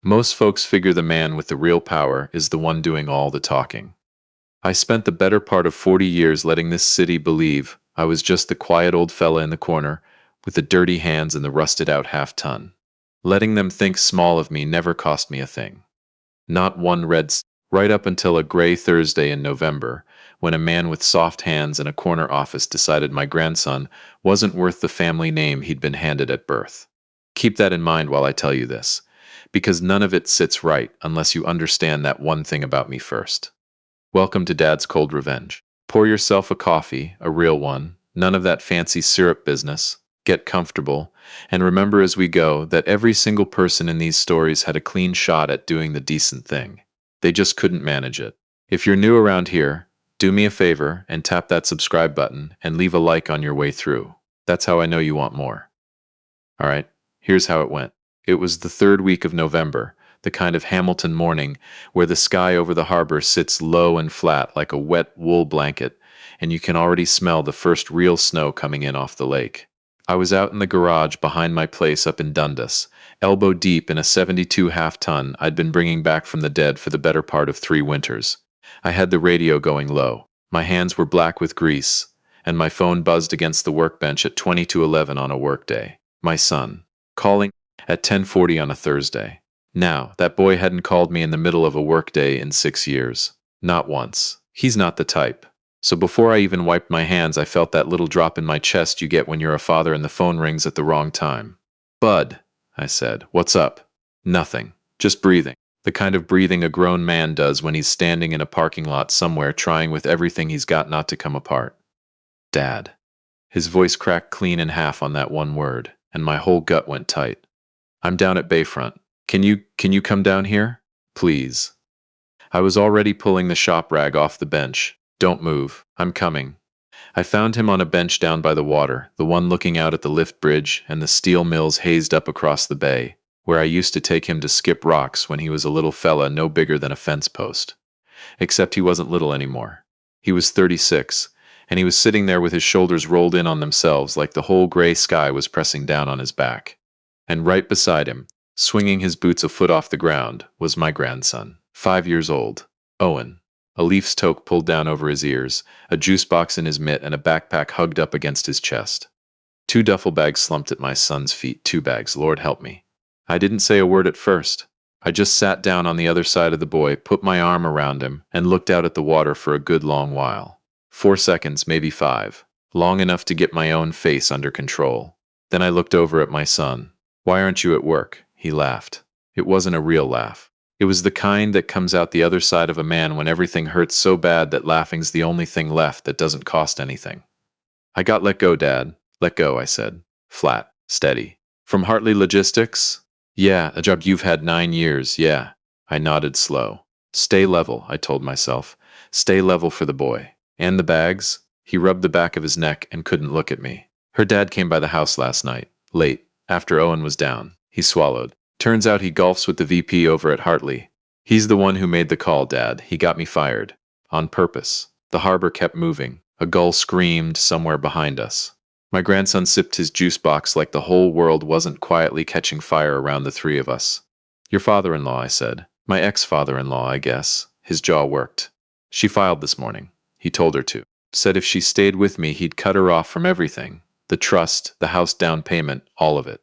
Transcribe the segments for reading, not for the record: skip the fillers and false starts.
Most folks figure the man with the real power is the one doing all the talking. I spent the better part of 40 years letting this city believe I was just the quiet old fella in the corner with the dirty hands and the rusted out half-ton. Letting them think small of me never cost me a thing. Not one right up until a gray Thursday in November, when a man with soft hands in a corner office decided my grandson wasn't worth the family name he'd been handed at birth. Keep that in mind while I tell you this, because none of it sits right unless you understand that one thing about me first. Welcome to Dad's Cold Revenge. Pour yourself a coffee, a real one, none of that fancy syrup business. Get comfortable, and remember as we go that every single person in these stories had a clean shot at doing the decent thing. They just couldn't manage it. If you're new around here, do me a favor and tap that subscribe button and leave a like on your way through. That's how I know you want more. Alright, here's how it went. It was the third week of November, the kind of Hamilton morning where the sky over the harbor sits low and flat like a wet wool blanket, and you can already smell the first real snow coming in off the lake. I was out in the garage behind my place up in Dundas, elbow deep in a 72 half-ton I'd been bringing back from the dead for the better part of 3 winters. I had the radio going low. My hands were black with grease, and my phone buzzed against the workbench at 20 to 11 on a workday. My son, calling at 10:40 on a Thursday. Now, that boy hadn't called me in the middle of a workday in 6 years. Not once. He's not the type. So before I even wiped my hands, I felt that little drop in my chest you get when you're a father and the phone rings at the wrong time. "Bud," I said, "what's up?" "Nothing. Just breathing." The kind of breathing a grown man does when he's standing in a parking lot somewhere trying with everything he's got not to come apart. "Dad." His voice cracked clean in half on that one word, and my whole gut went tight. "I'm down at Bayfront. Can you come down here? Please." I was already pulling the shop rag off the bench. "Don't move. I'm coming." I found him on a bench down by the water, the one looking out at the lift bridge and the steel mills hazed up across the bay, where I used to take him to skip rocks when he was a little fella no bigger than a fence post. Except he wasn't little anymore. He was 36, and he was sitting there with his shoulders rolled in on themselves like the whole gray sky was pressing down on his back. And right beside him, swinging his boots a foot off the ground, was my grandson, 5 years old, Owen. A Leafs toque pulled down over his ears, a juice box in his mitt, and a backpack hugged up against his chest. 2 duffel bags slumped at my son's feet, 2 bags, Lord help me. I didn't say a word at first. I just sat down on the other side of the boy, put my arm around him, and looked out at the water for a good long while. 4 seconds, maybe 5. Long enough to get my own face under control. Then I looked over at my son. "Why aren't you at work?" He laughed. It wasn't a real laugh. It was the kind that comes out the other side of a man when everything hurts so bad that laughing's the only thing left that doesn't cost anything. "I got let go, Dad." "Let go," I said. Flat, steady. "From Hartley Logistics?" "Yeah, a job you've had 9 years, yeah." I nodded slow. "Stay level," I told myself. "Stay level for the boy." "And the bags?" He rubbed the back of his neck and couldn't look at me. "Her dad came by the house last night, late, after Owen was down." He swallowed. "Turns out he golfs with the VP over at Hartley. He's the one who made the call, Dad. He got me fired. On purpose." The harbor kept moving. A gull screamed somewhere behind us. My grandson sipped his juice box like the whole world wasn't quietly catching fire around the 3 of us. "Your father-in-law," I said. "My ex-father-in-law, I guess." His jaw worked. "She filed this morning." He told her to. Said if she stayed with me, he'd cut her off from everything. The trust, the house down payment, all of it.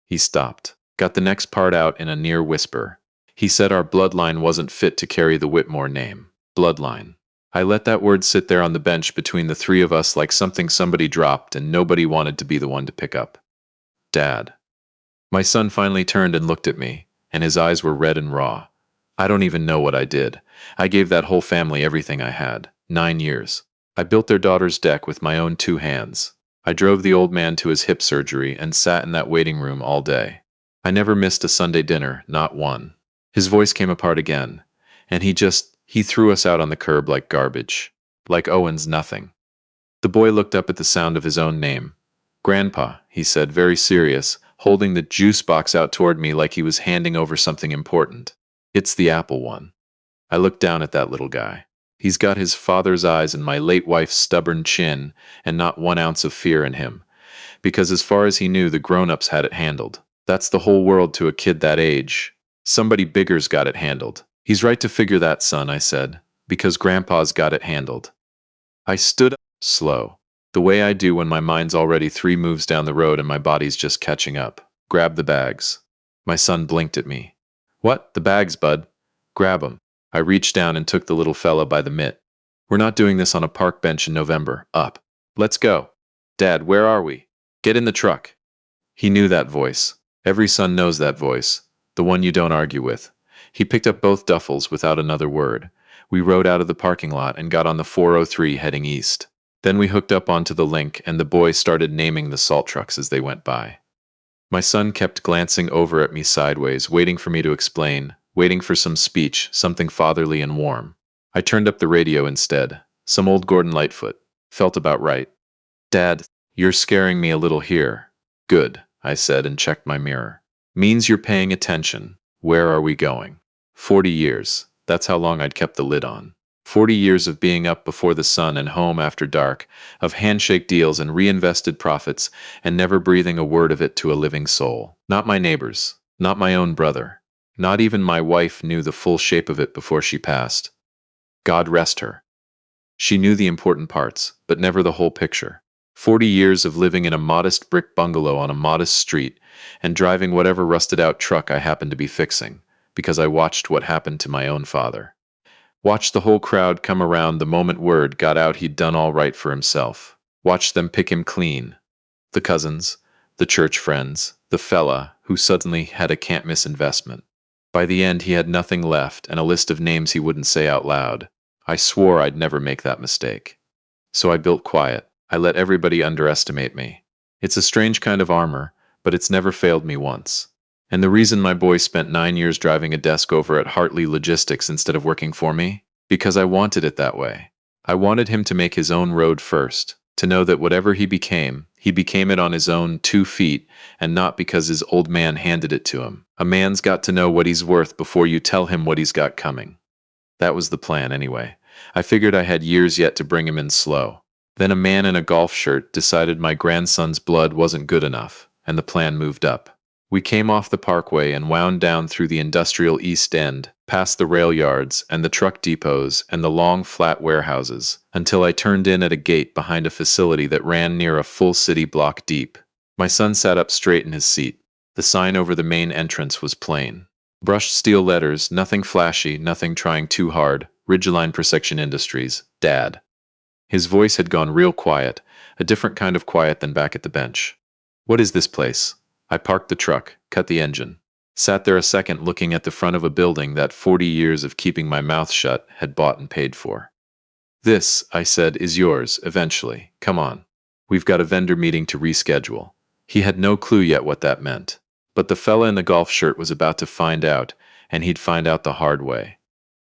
He stopped. Got the next part out in a near whisper. He said our bloodline wasn't fit to carry the Whitmore name. Bloodline. I let that word sit there on the bench between the 3 of us like something somebody dropped and nobody wanted to be the one to pick up. "Dad." My son finally turned and looked at me, and his eyes were red and raw. I don't even know what I did. I gave that whole family everything I had. 9 years. I built their daughter's deck with my own 2 hands. I drove the old man to his hip surgery and sat in that waiting room all day. I never missed a Sunday dinner, not one. His voice came apart again, and he threw us out on the curb like garbage. Like Owen's nothing. The boy looked up at the sound of his own name. "Grandpa," he said, very serious, holding the juice box out toward me like he was handing over something important. "It's the apple one." I looked down at that little guy. He's got his father's eyes and my late wife's stubborn chin, and not 1 ounce of fear in him. Because as far as he knew, the grown-ups had it handled. That's the whole world to a kid that age. Somebody bigger's got it handled. He's right to figure that, son, I said, because Grandpa's got it handled. I stood up, slow, the way I do when my mind's already 3 moves down the road and my body's just catching up. Grab the bags. My son blinked at me. What? The bags, bud? Grab 'em. I reached down and took the little fella by the mitt. We're not doing this on a park bench in November. Up. Let's go. Dad, where are we? Get in the truck. He knew that voice. Every son knows that voice. The one you don't argue with. He picked up both duffels without another word. We rode out of the parking lot and got on the 403 heading east. Then we hooked up onto the link and the boy started naming the salt trucks as they went by. My son kept glancing over at me sideways, waiting for me to explain, waiting for some speech, something fatherly and warm. I turned up the radio instead. Some old Gordon Lightfoot. Felt about right. Dad, you're scaring me a little here. Good, I said and checked my mirror. Means you're paying attention. Where are we going? 40 years. That's how long I'd kept the lid on. 40 years of being up before the sun and home after dark, of handshake deals and reinvested profits, and never breathing a word of it to a living soul. Not my neighbors, not my own brother. Not even my wife knew the full shape of it before she passed. God rest her. She knew the important parts, but never the whole picture. 40 years of living in a modest brick bungalow on a modest street, and driving whatever rusted-out truck I happened to be fixing, because I watched what happened to my own father. Watched the whole crowd come around the moment word got out he'd done all right for himself. Watched them pick him clean. The cousins, the church friends, the fella who suddenly had a can't-miss investment. By the end he had nothing left and a list of names he wouldn't say out loud. I swore I'd never make that mistake. So I built quiet. I let everybody underestimate me. It's a strange kind of armor, but it's never failed me once. And the reason my boy spent 9 years driving a desk over at Hartley Logistics instead of working for me? Because I wanted it that way. I wanted him to make his own road first, to know that whatever he became it on his own 2 feet, and not because his old man handed it to him. A man's got to know what he's worth before you tell him what he's got coming. That was the plan anyway. I figured I had years yet to bring him in slow. Then a man in a golf shirt decided my grandson's blood wasn't good enough, and the plan moved up. We came off the parkway and wound down through the industrial East End, past the rail yards and the truck depots and the long flat warehouses, until I turned in at a gate behind a facility that ran near a full city block deep. My son sat up straight in his seat. The sign over the main entrance was plain. Brushed steel letters, nothing flashy, nothing trying too hard. Ridgeline Protection Industries, Dad. His voice had gone real quiet, a different kind of quiet than back at the bench. What is this place? I parked the truck, cut the engine. Sat there a second looking at the front of a building that 40 years of keeping my mouth shut had bought and paid for. This, I said, is yours, eventually. Come on. We've got a vendor meeting to reschedule. He had no clue yet what that meant. But the fella in the golf shirt was about to find out, and he'd find out the hard way.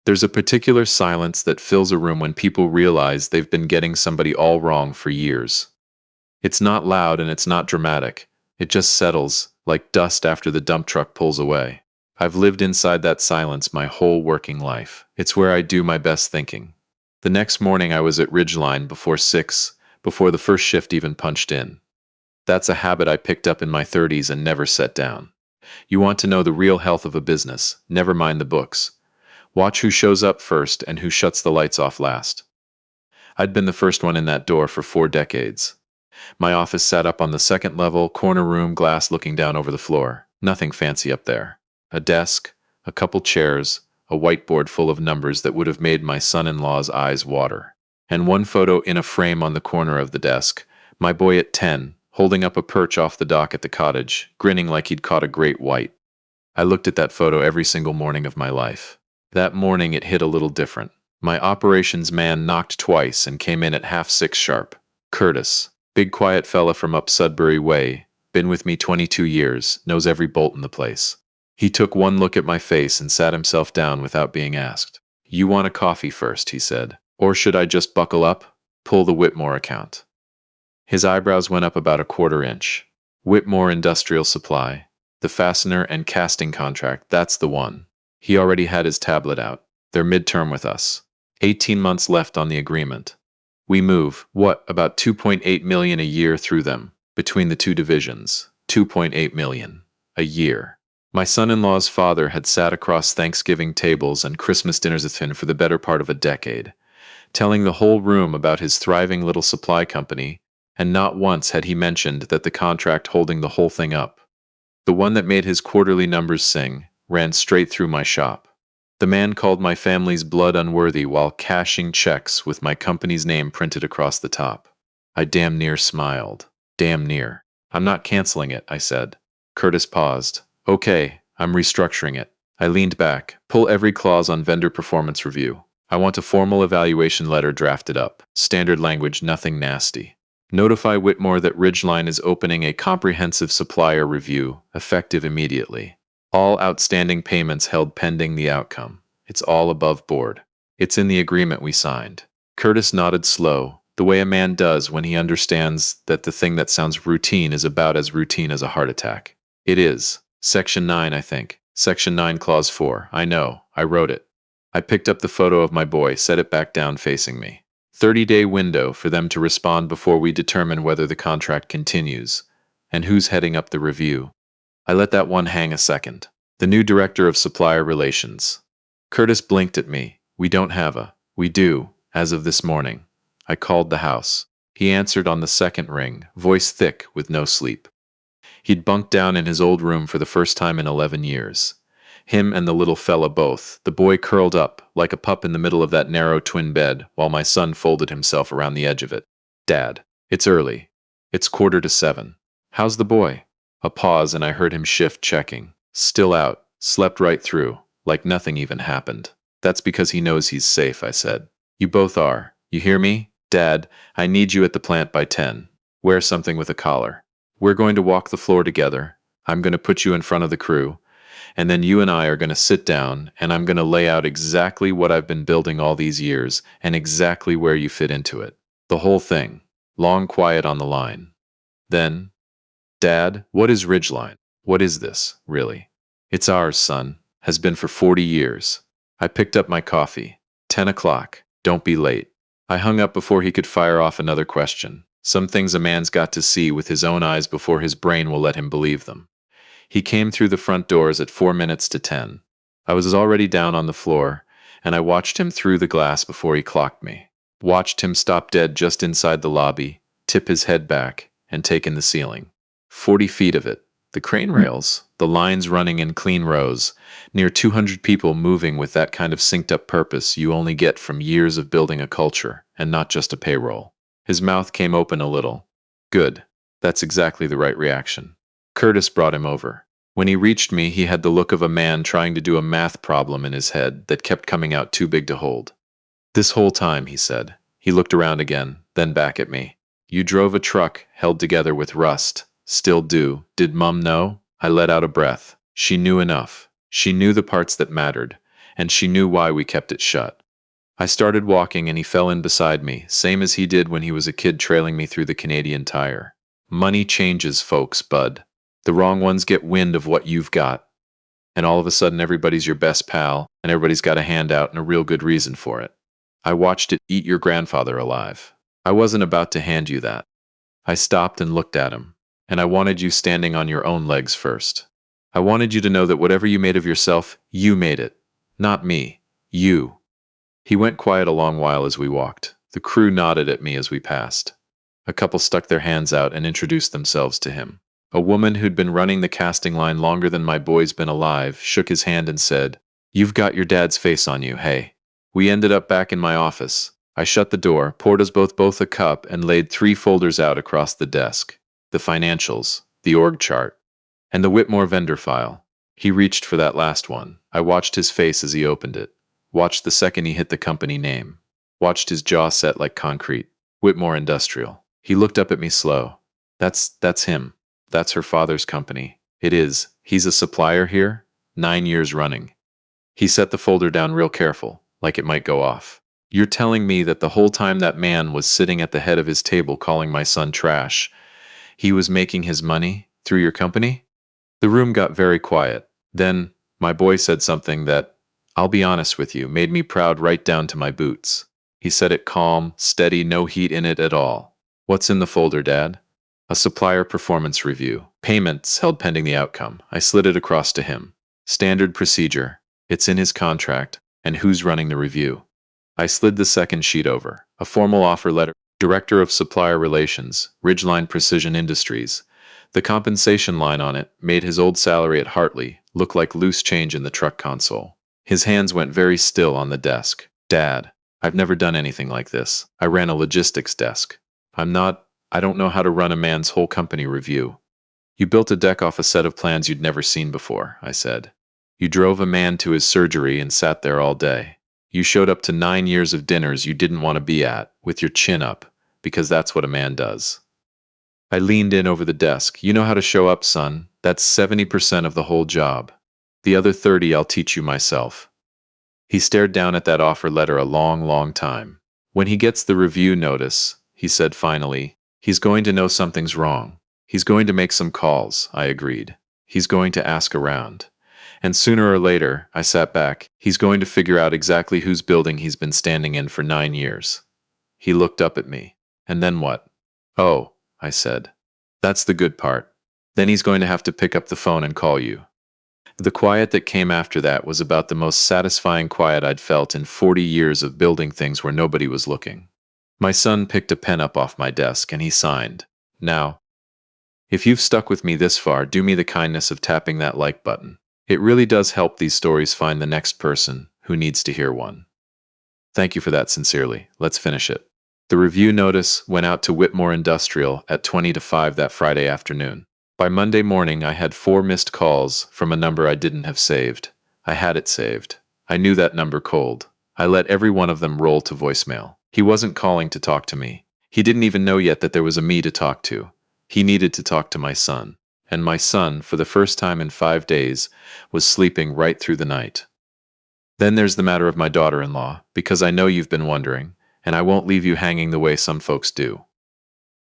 There's a particular silence that fills a room when people realize they've been getting somebody all wrong for years. It's not loud and it's not dramatic. It just settles, like dust after the dump truck pulls away. I've lived inside that silence my whole working life. It's where I do my best thinking. The next morning I was at Ridgeline before 6, before the first shift even punched in. That's a habit I picked up in my 30s and never set down. You want to know the real health of a business, never mind the books. Watch who shows up first and who shuts the lights off last. I'd been the first one in that door for 4 decades. My office sat up on the second level, corner room, glass looking down over the floor. Nothing fancy up there. A desk, a couple chairs, a whiteboard full of numbers that would have made my son-in-law's eyes water. And one photo in a frame on the corner of the desk. My boy at 10, holding up a perch off the dock at the cottage, grinning like he'd caught a great white. I looked at that photo every single morning of my life. That morning it hit a little different. My operations man knocked twice and came in at 5:30 sharp. Curtis, big quiet fella from up Sudbury Way, been with me 22 years, knows every bolt in the place. He took one look at my face and sat himself down without being asked. You want a coffee first, he said. Or should I just buckle up? Pull the Whitmore account. His eyebrows went up about a 1/4 inch. Whitmore Industrial Supply. The fastener and casting contract, that's the one. He already had his tablet out. They're midterm with us. 18 months left on the agreement. We move, about 2.8 million a year through them, between the 2 divisions. 2.8 million. A year. My son-in-law's father had sat across Thanksgiving tables and Christmas dinners with him for the better part of a decade, telling the whole room about his thriving little supply company, and not once had he mentioned that the contract holding the whole thing up, the one that made his quarterly numbers sing, ran straight through my shop. The man called my family's blood unworthy while cashing checks with my company's name printed across the top. I damn near smiled. Damn near. I'm not canceling it, I said. Curtis paused. Okay, I'm restructuring it. I leaned back. Pull every clause on vendor performance review. I want a formal evaluation letter drafted up. Standard language, nothing nasty. Notify Whitmore that Ridgeline is opening a comprehensive supplier review, effective immediately. All outstanding payments held pending the outcome. It's all above board. It's in the agreement we signed. Curtis nodded slow, the way a man does when he understands that the thing that sounds routine is about as routine as a heart attack. It is. Section 9, I think. Section 9, Clause 4. I know. I wrote it. I picked up the photo of my boy, set it back down facing me. 30-day window for them to respond before we determine whether the contract continues, and who's heading up the review. I let that one hang a second. The new director of supplier relations. Curtis blinked at me. We don't have a. We do, as of this morning. I called the house. He answered on the second ring, voice thick with no sleep. He'd bunked down in his old room for the first time in 11 years. Him and the little fella both, the boy curled up, like a pup in the middle of that narrow twin bed, while my son folded himself around the edge of it. Dad, it's early. It's 6:45. How's the boy? A pause and I heard him shift checking. Still out, slept right through, like nothing even happened. That's because he knows he's safe, I said. You both are. You hear me? Dad, I need you at the plant by 10. Wear something with a collar. We're going to walk the floor together. I'm going to put you in front of the crew. And then you and I are going to sit down, and I'm going to lay out exactly what I've been building all these years, and exactly where you fit into it. The whole thing. Long quiet on the line. Then, Dad, what is Ridgeline? What is this, really? It's ours, son. Has been for 40 years. I picked up my coffee. 10 o'clock. Don't be late. I hung up before he could fire off another question. Some things a man's got to see with his own eyes before his brain will let him believe them. He came through the front doors at 4 minutes to 10. I was already down on the floor, and I watched him through the glass before he clocked me. Watched him stop dead just inside the lobby, tip his head back, and take in the ceiling. 40 feet of it. The crane rails, the lines running in clean rows, near 200 people moving with that kind of synced-up purpose you only get from years of building a culture, and not just a payroll. His mouth came open a little. Good. That's exactly the right reaction. Curtis brought him over. When he reached me, he had the look of a man trying to do a math problem in his head that kept coming out too big to hold. This whole time, he said. He looked around again, then back at me. You drove a truck held together with rust. Still do. Did Mum know? I let out a breath. She knew enough. She knew the parts that mattered, and she knew why we kept it shut. I started walking and he fell in beside me, same as he did when he was a kid trailing me through the Canadian Tire. Money changes folks, bud. The wrong ones get wind of what you've got, and all of a sudden everybody's your best pal, and everybody's got a handout and a real good reason for it. I watched it eat your grandfather alive. I wasn't about to hand you that. I stopped and looked at him, and I wanted you standing on your own legs first. I wanted you to know that whatever you made of yourself, you made it. Not me. You. He went quiet a long while as we walked. The crew nodded at me as we passed. A couple stuck their hands out and introduced themselves to him. A woman who'd been running the casting line longer than my boy's been alive shook his hand and said, "You've got your dad's face on you, hey." We ended up back in my office. I shut the door, poured us both a cup, and laid 3 folders out across the desk. The financials, the org chart, and the Whitmore vendor file. He reached for that last one. I watched his face as he opened it. Watched the second he hit the company name. Watched his jaw set like concrete. Whitmore Industrial. He looked up at me slow. That's him. That's her father's company. It is. He's a supplier here. 9 years running. He set the folder down real careful, like it might go off. You're telling me that the whole time that man was sitting at the head of his table calling my son trash, he was making his money through your company? The room got very quiet. Then, my boy said something that, I'll be honest with you, made me proud right down to my boots. He said it calm, steady, no heat in it at all. What's in the folder, Dad? A supplier performance review. Payments held pending the outcome. I slid it across to him. Standard procedure. It's in his contract. And who's running the review? I slid the second sheet over. A formal offer letter. Director of Supplier Relations, Ridgeline Precision Industries. The compensation line on it made his old salary at Hartley look like loose change in the truck console. His hands went very still on the desk. Dad, I've never done anything like this. I ran a logistics desk. I don't know how to run a man's whole company review. You built a deck off a set of plans you'd never seen before, I said. You drove a man to his surgery and sat there all day. You showed up to 9 years of dinners you didn't want to be at, with your chin up, because that's what a man does. I leaned in over the desk. You know how to show up, son. That's 70% of the whole job. The other 30 I'll teach you myself. He stared down at that offer letter a long, long time. When he gets the review notice, he said finally, he's going to know something's wrong. He's going to make some calls, I agreed. He's going to ask around. And sooner or later, I sat back, he's going to figure out exactly whose building he's been standing in for 9 years. He looked up at me. And then what? Oh, I said. That's the good part. Then he's going to have to pick up the phone and call you. The quiet that came after that was about the most satisfying quiet I'd felt in 40 years of building things where nobody was looking. My son picked a pen up off my desk and he signed. Now, if you've stuck with me this far, do me the kindness of tapping that like button. It really does help these stories find the next person who needs to hear one. Thank you for that sincerely. Let's finish it. The review notice went out to Whitmore Industrial at 20 to 5 that Friday afternoon. By Monday morning, I had 4 missed calls from a number I didn't have saved. I had it saved. I knew that number cold. I let every one of them roll to voicemail. He wasn't calling to talk to me. He didn't even know yet that there was a me to talk to. He needed to talk to my son. And my son, for the first time in 5 days, was sleeping right through the night. Then there's the matter of my daughter-in-law, because I know you've been wondering, and I won't leave you hanging the way some folks do.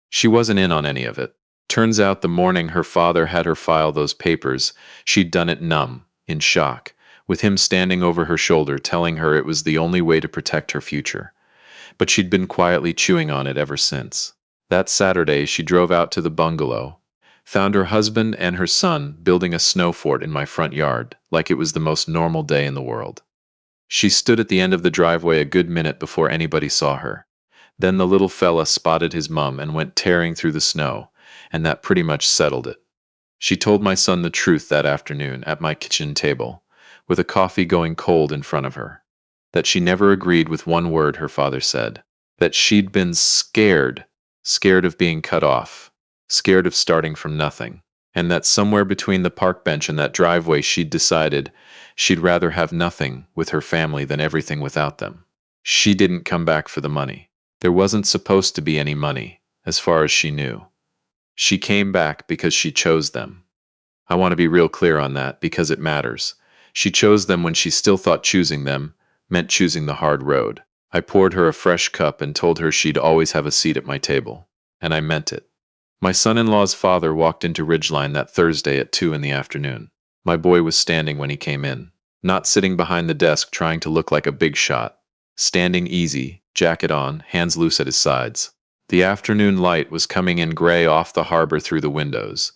She wasn't in on any of it. Turns out the morning her father had her file those papers, she'd done it numb, in shock, with him standing over her shoulder telling her it was the only way to protect her future. But she'd been quietly chewing on it ever since. That Saturday she drove out to the bungalow, found her husband and her son building a snow fort in my front yard, like it was the most normal day in the world. She stood at the end of the driveway a good minute before anybody saw her. Then the little fella spotted his mum and went tearing through the snow, and that pretty much settled it. She told my son the truth that afternoon at my kitchen table, with a coffee going cold in front of her. That she never agreed with one word her father said. That she'd been scared of being cut off, scared of starting from nothing, and that somewhere between the park bench and that driveway she'd decided she'd rather have nothing with her family than everything without them. She didn't come back for the money. There wasn't supposed to be any money, as far as she knew. She came back because she chose them. I want to be real clear on that, because it matters. She chose them when she still thought choosing them meant choosing the hard road. I poured her a fresh cup and told her she'd always have a seat at my table. And I meant it. My son-in-law's father walked into Ridgeline that Thursday at 2 in the afternoon. My boy was standing when he came in, not sitting behind the desk trying to look like a big shot. Standing easy, jacket on, hands loose at his sides. The afternoon light was coming in gray off the harbor through the windows,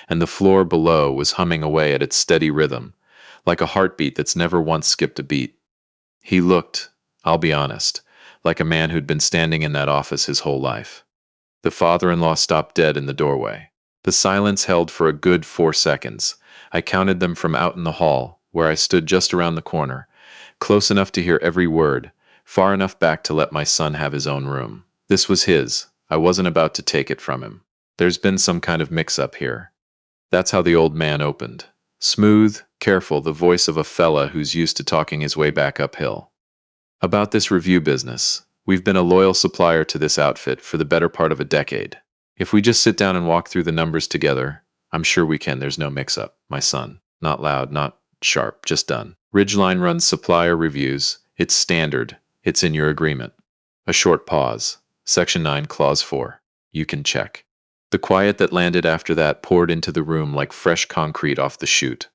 and the floor below was humming away at its steady rhythm, like a heartbeat that's never once skipped a beat. He looked, I'll be honest, like a man who'd been standing in that office his whole life. The father-in-law stopped dead in the doorway. The silence held for a good 4 seconds. I counted them from out in the hall, where I stood just around the corner, close enough to hear every word, far enough back to let my son have his own room. This was his. I wasn't about to take it from him. There's been some kind of mix-up here. That's how the old man opened. Smooth, careful, the voice of a fella who's used to talking his way back uphill. About this review business, we've been a loyal supplier to this outfit for the better part of a decade. If we just sit down and walk through the numbers together, I'm sure we can. There's no mix-up. My son. Not loud, not sharp, just done. Ridgeline runs supplier reviews. It's standard. It's in your agreement. A short pause. Section 9, Clause 4. You can check. The quiet that landed after that poured into the room like fresh concrete off the chute.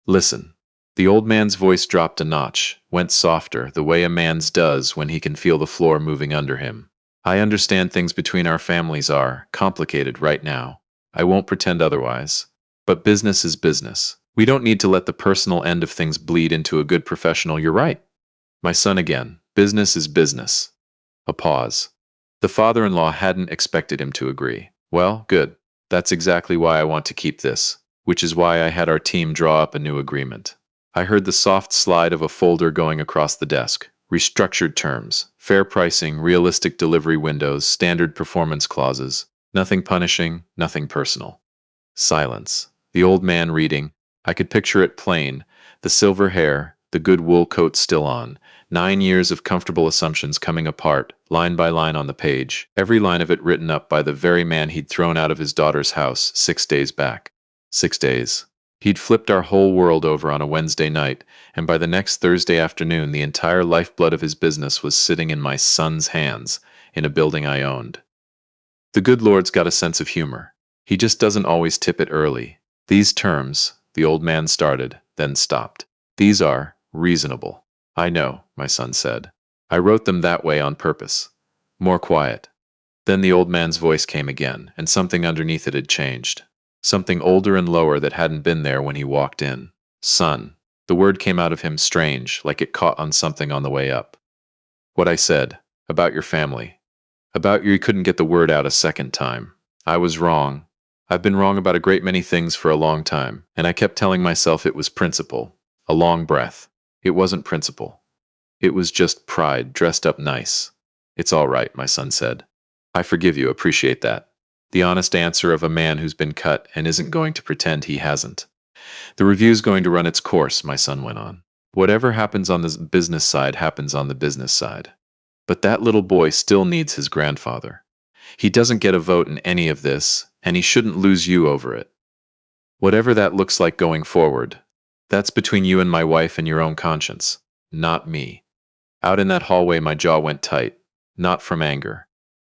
Listen. The old man's voice dropped a notch, went softer, the way a man's does when he can feel the floor moving under him. I understand things between our families are complicated right now. I won't pretend otherwise. But business is business. We don't need to let the personal end of things bleed into a good professional. You're right. My son again. Business is business. A pause. The father-in-law hadn't expected him to agree. Well, good. That's exactly why I want to keep this, which is why I had our team draw up a new agreement. I heard the soft slide of a folder going across the desk. Restructured terms, fair pricing, realistic delivery windows, standard performance clauses. Nothing punishing, nothing personal. Silence. The old man reading. I could picture it plain. The silver hair, the good wool coat still on. 9 years of comfortable assumptions coming apart, line by line on the page. Every line of it written up by the very man he'd thrown out of his daughter's house 6 days back. 6 days. He'd flipped our whole world over on a Wednesday night, and by the next Thursday afternoon the entire lifeblood of his business was sitting in my son's hands, in a building I owned. The good Lord's got a sense of humor. He just doesn't always tip it early. These terms, the old man started, then stopped. These are reasonable. I know, my son said. I wrote them that way on purpose. More quiet. Then the old man's voice came again, and something underneath it had changed. Something older and lower that hadn't been there when he walked in. Son. The word came out of him strange, like it caught on something on the way up. What I said. About your family. About you couldn't get the word out a second time. I was wrong. I've been wrong about a great many things for a long time, and I kept telling myself it was principle. A long breath. It wasn't principle. It was just pride dressed up nice. It's all right, my son said. I forgive you, appreciate that. The honest answer of a man who's been cut and isn't going to pretend he hasn't. The review's going to run its course, my son went on. Whatever happens on the business side happens on the business side. But that little boy still needs his grandfather. He doesn't get a vote in any of this, and he shouldn't lose you over it. Whatever that looks like going forward, that's between you and my wife and your own conscience, not me. Out in that hallway my jaw went tight, not from anger,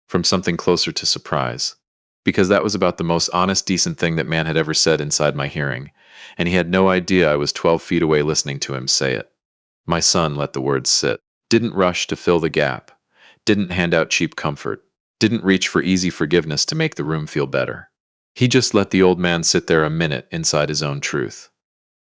from something closer to surprise. Because that was about the most honest, decent thing that man had ever said inside my hearing, and he had no idea I was 12 feet away listening to him say it. My son let the words sit, didn't rush to fill the gap, didn't hand out cheap comfort, didn't reach for easy forgiveness to make the room feel better. He just let the old man sit there a minute inside his own truth.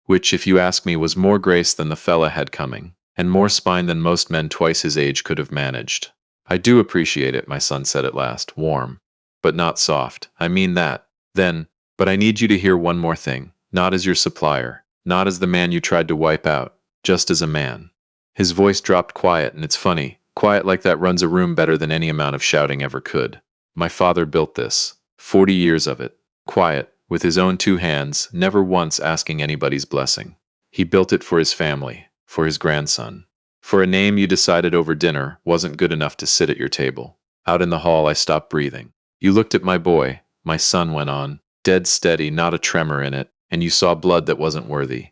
Which, if you ask me, was more grace than the fella had coming, and more spine than most men twice his age could have managed. I do appreciate it, my son said at last, warm, but not soft. I mean that. Then, but I need you to hear one more thing, not as your supplier, not as the man you tried to wipe out, just as a man. His voice dropped quiet, and it's funny, quiet like that runs a room better than any amount of shouting ever could. My father built this, 40 years of it, quiet, with his own 2 hands, never once asking anybody's blessing. He built it for his family, for his grandson. For a name you decided over dinner wasn't good enough to sit at your table. Out in the hall I stopped breathing. You looked at my boy, my son went on, dead steady, not a tremor in it, and you saw blood that wasn't worthy.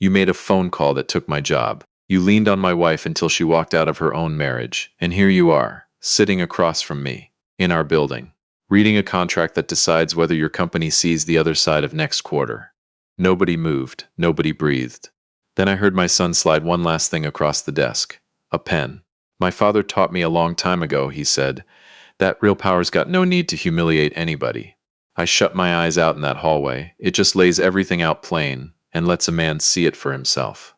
You made a phone call that took my job. You leaned on my wife until she walked out of her own marriage, and here you are, sitting across from me, in our building, reading a contract that decides whether your company sees the other side of next quarter. Nobody moved, nobody breathed. Then I heard my son slide one last thing across the desk. A pen. My father taught me a long time ago, he said, that real power's got no need to humiliate anybody. I shut my eyes out in that hallway. It just lays everything out plain and lets a man see it for himself.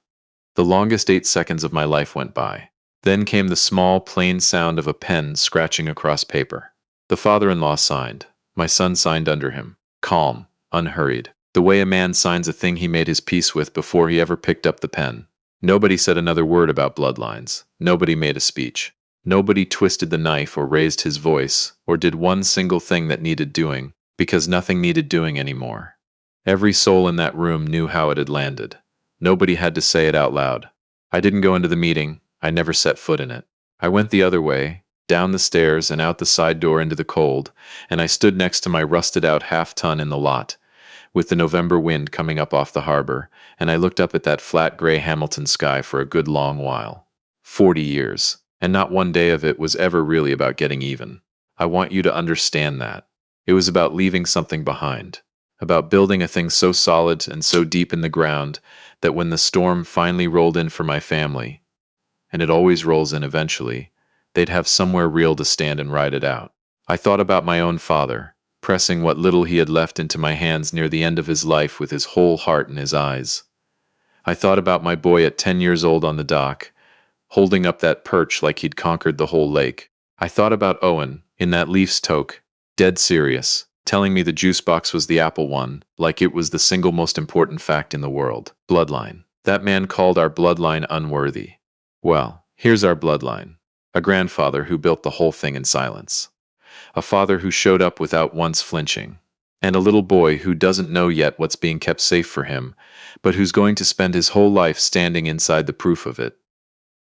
The longest 8 seconds of my life went by. Then came the small, plain sound of a pen scratching across paper. The father-in-law signed. My son signed under him. Calm, unhurried. The way a man signs a thing he made his peace with before he ever picked up the pen. Nobody said another word about bloodlines. Nobody made a speech. Nobody twisted the knife or raised his voice, or did one single thing that needed doing, because nothing needed doing anymore. Every soul in that room knew how it had landed. Nobody had to say it out loud. I didn't go into the meeting. I never set foot in it. I went the other way, down the stairs and out the side door into the cold, and I stood next to my rusted-out half-ton in the lot, with the November wind coming up off the harbor, and I looked up at that flat gray Hamilton sky for a good long while. 40 years, and not one day of it was ever really about getting even. I want you to understand that. It was about leaving something behind, about building a thing so solid and so deep in the ground that when the storm finally rolled in for my family, and it always rolls in eventually, they'd have somewhere real to stand and ride it out. I thought about my own father, pressing what little he had left into my hands near the end of his life with his whole heart in his eyes. I thought about my boy at 10 years old on the dock, holding up that perch like he'd conquered the whole lake. I thought about Owen, in that Leafs toque, dead serious, telling me the juice box was the apple one, like it was the single most important fact in the world. Bloodline. That man called our bloodline unworthy. Well, here's our bloodline. A grandfather who built the whole thing in silence. A father who showed up without once flinching. And a little boy who doesn't know yet what's being kept safe for him, but who's going to spend his whole life standing inside the proof of it.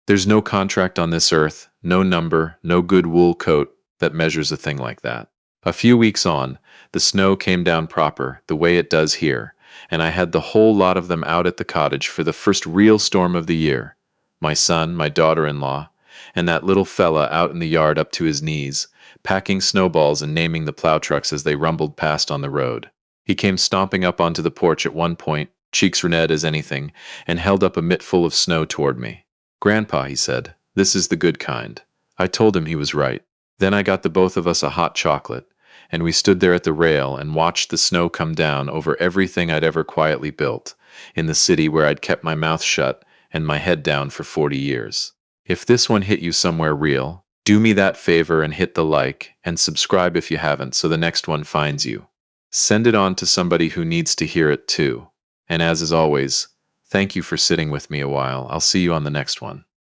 There's no contract on this earth, no number, no good wool coat that measures a thing like that. A few weeks on, the snow came down proper, the way it does here, and I had the whole lot of them out at the cottage for the first real storm of the year. My son, my daughter-in-law, and that little fella out in the yard up to his knees, packing snowballs and naming the plow trucks as they rumbled past on the road. He came stomping up onto the porch at one point, cheeks red as anything, and held up a mitt full of snow toward me. "Grandpa," he said, "this is the good kind." I told him he was right. Then I got the both of us a hot chocolate, and we stood there at the rail and watched the snow come down over everything I'd ever quietly built, in the city where I'd kept my mouth shut and my head down for 40 years. If this one hit you somewhere real, do me that favor and hit the like, and subscribe if you haven't so the next one finds you. Send it on to somebody who needs to hear it too. And as is always, thank you for sitting with me a while. I'll see you on the next one.